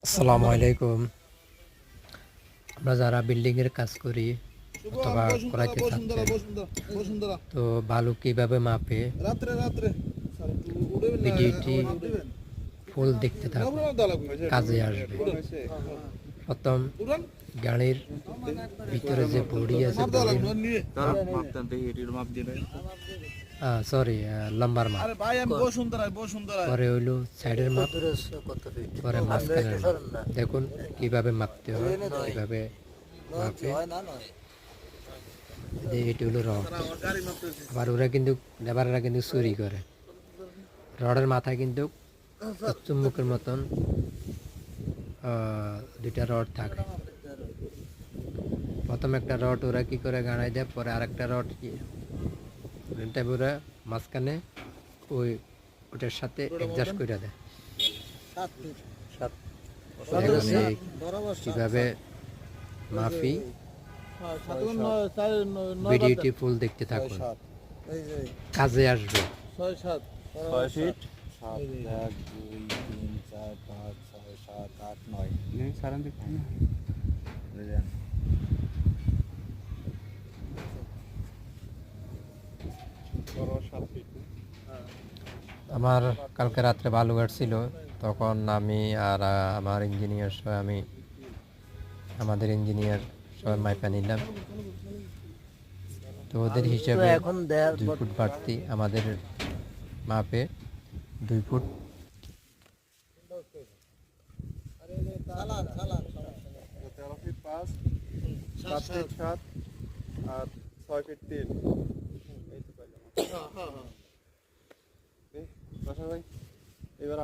আসসালামু আলাইকুম। আমরা যারা বিল্ডিং এর কাজ করি অথবা করাইতে চাচ্ছেন, তো বালু কিভাবে মাপে ভিডিওটি ফুল দেখতে থাকুন, কাজে আসবে। প্রথম গাড়ির ভিতরে যে বডি আছে, সরি লম্বার মাপ, পরে হইলো সাইডের মাপ, পরে মাঝখানের মাপ। দেখুন কিভাবে মাপতে হয়, কিভাবে মাপে। এটি হলো রড। আবার ওরা কিন্তু লেবাররা কিন্তু চুরি করে। রডের মাথায় কিন্তু চুম্বকের মতন দুইটা রড থাকে। প্রথম একটা রড ওরা কি করে গাড়াই দেয়, পরে আরেকটা রড ওরা মাঝখানে ওটার সাথে অ্যাডজাস্ট করে দেয়। কিভাবে মাফি, ভিডিওটি ফুল দেখতে থাকুন, কাজে আসবে। 6 ফিট 7 1 2 3 4 5 6 7 8 9 সারান দেখুন না। আমার কালকে রাত্রে বালুঘাট ছিল, তখন আমি আর আমার ইঞ্জিনিয়ার সহ আমাদের ইঞ্জিনিয়ার সবাই মাইপা নিলাম। তো ওদের হিসেবে 2 ফুট বাড়তি, আমাদের মাপে 2 ফুট। 13 ফিট 5 7 ফিট 7 আর 6 ফিট 3 এই তো পাইলাম। হ্যাঁ হ্যাঁ। ভাই এবার